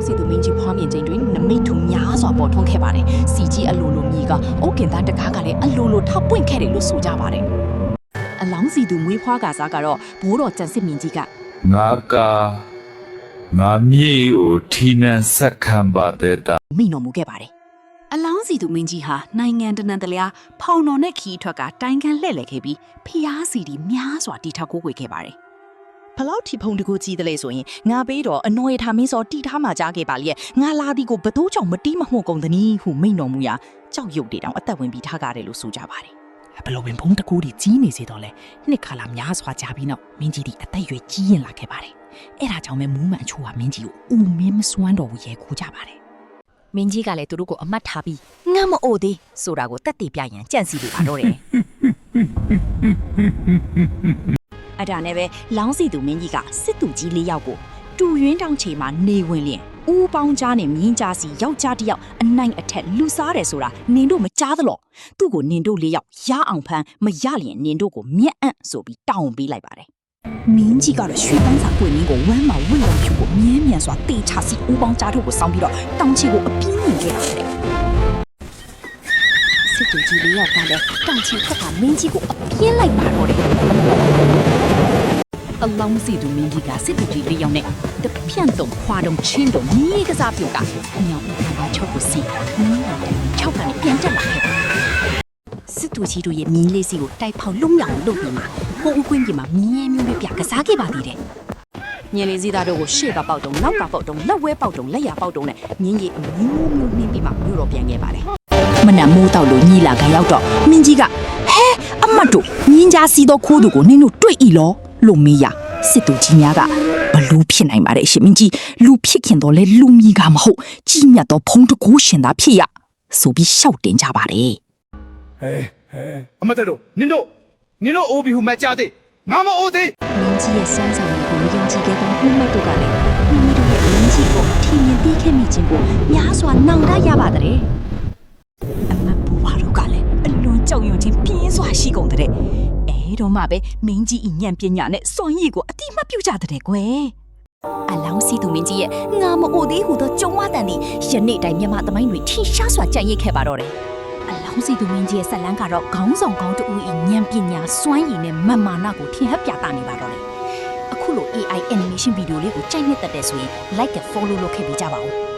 စီသူမင်းကြီးဖွားမြင်ခြင်းတွင်နမိတ်ထူများစွာပေါ်ထွန်းခဲ့ပါတယ်စီကြီးအလိုလိုမြည်ကအုတ်ကင်သားတကားကလည်းအလိုလိုထောက်ပွင့်ခဲ့တယ်လို့ဆိုကြပါတယ်အလောင်းစီသူမွေးဖွားကစားကတော့ဘိုးတော်ကျန်စစ်မင်းကြီးကငါမြေကိုထီနန်ဆက်ခံပါတဲ့တာမိတော်မူခဲ့ပါတယ်အလောင်းစီသူမင်းကြီးဟာနိုင်ငံတနန်တလျာဖောင်တော်နဲ့ခီးထွက်ကတိုင်ခံလှည့်လည်ခဲ့ပြီးဖျားစီဒီများစွာတီထောက်ကိုးကွယ်ခဲ့ပါတယ်ဘလောက်ထိဖုံတကူကြီးတယ်လေဆိုရင်ငါပေးတော့အနော်ရထားမင်းစောတီထားမှကြားခဲ့ပါလေငါလာသည်ကိုဘသူကြောင့်မတီးမမှုကုန်သည်ဟုမိန်တော်မူရာကြောက်ရွံ့တေတောင်အသက်ဝင်ပြီးထားကြတယ်လို့ဆိုကြပါတယ်ဘလို့ပင်ဖုံတကူကြီးနေစေတော့လေနှစ်ခါလာများစွာကြာပြီးနောက်မင်းကြီးဒီအသက်ရွယ်ကြီးရင်လာခဲ့ပါတယ်အဲ့ဒါကြောင့်ပဲမူးမှန်ချိုးကမင်းကြီးကိုဦးမင်းမစွမ်းတော်ဘူးရဲခိုးကြပါတယ်မင်းကြီးကလည်းသူတို့ကိုအမတ်ထားပြီးငါမအိုသေးဆိုတာကိုတက်တည်ပြရန်ကြံ့စီလို့ပါတော့တယ်အဲ့ဒါနဲ့ပဲလောင်းစီသူမင်းကြီးကစစ်သူကြီး၄ယောက်ကိုတူရင်းတောင်ချေမှာနေဝင်လျင်ဦးပေါင်းကြားနဲ့မြင်းကြားစီယောက်ျားတစ်ယောက်အနိုင်အထက်လူစားတယ်ဆိုတာနင်တို့မကြားသလို့သူ့ကိုနင်တို့၄ယောက်ရအောင်ဖမ်းမရလျင်နင်တို့ကိုမျက်အံ့ဆိုပြီးတောင်းပေးလိုက်ပါတယ်မင်းကြီးကတော့ရွှေပန်းစာပွင့်မင်းကိုဝမ်းမှာဝင့်လုံးဖြူကိုမြဲမြံစွာတေချစီဦးပေါင်းကြားတို့ကိုစောင်းပြီးတော့တောင်ချေကိုအပြင်းမြင်ခဲ့တာတဲ့စစ်သူကြီးလေးယောက်ကလည်းတောင်ချေဖက်ကမင်းကြီးကိုအပြင်းလိုက်ပါတော့တယ်အလောင်းစီသူမင်းကြီးကစစ်သူကြီးလေးယောက်နဲ့တပြန့်တုံခွာတုံချင်းတုံမြေကစားပြုတ်ကညောင်ဦးက6ကိုစီမင်းက6ကနေပြန်တက်လာခဲ့စစ်သူကြီးတို့ရဲ့မြင်းလေးစီကိုတိုက်ဖောက်လုံးမြောင်လုပ်ပြီးမှဟိုဦးကွင်းကြီးမှာမြင်းမျိုးလေးပြကစားခဲ့ပါသေးတယ်မြင်းလေးစီသားတို့ကိုရှေ့ကပေါက်တုံနောက်ကပေါက်တုံလက်ဝဲပေါက်တုံလက်ရပေါက်တုံနဲ့မြင်းကြီးအမျိုးမျိုးနှင်းပြီးမှမြို့တော်ပြန်ခဲ့ပါတယ်မနက်မိုးတောက်လို့ညီလာခရောက်တော့မင်းကြီးကဟဲအမတ်တို့မြင်းကြားစီတော့ခိုးသူကိုနင်းတို့တွေ့ဤလောလို့မေးရစစ်သူကြီးများကဘလူးဖြစ်နိုင်ပါတယ်ရှင်မင်းကြီးလူဖြစ်ခင်တော့လဲလူမီကမဟုတ်ကြီးမြတ်တော့ဖုံးတကူရှင်သားဖြစ်ရဆိုပြီးရှောက်တင်ကြပါတယ်ဟဲအမတ်တို့နင်တို့အိုးပြီးဟိုမကြတဲ့ငါမအိုးသေးမင်းကြီးရဲ့စမ်းဆောင်မှုကိုယုံကြည်ခဲ့သောဥမတ်တို့ကလည်းမိမိတို့ရဲ့မင်းကြီးကိုထင်မြင်သိခဲ့မိခြင်းကိုများစွာနောင်တရပါတဲ့အမတ်ဘူဝါတို့ကလည်းအလွန်ကြောက်ရွံ့ခြင်းပြင်းစွာရှိကုန်တဲ့အဲတော့မှပဲမင်းကြီးညံ့ပညာနဲ့စွန်ရည်ကိုအတိမပြုတ်ကြတဲ့ကွယ်အလောင်းစီသူမင်းကြီးရဲ့ငါမအိုသေးဟူသောကြုံဝတန်သည်ယနေ့တိုင်မြမသမိုင်းတွေထိရှားစွာကြံ့ရစ်ခဲ့ပါတော့တယ်အလောင်းစီသူမင်းကြီးရဲ့ဆက်လန်းကတော့ခေါင်းဆောင်ကောင်းတူ၏ဉာဏ်ပညာစွမ်းရည်နဲ့မန်မာနကိုထင်ဟပ်ပြသနေပါတော့တယ်အခုလို AI animation ဗီဒီယိုလေးကိုကြိုက်နှစ်သက်တဲ့ဆိုရင် like and follow လုပ်ခဲ့ပေးကြပါဦး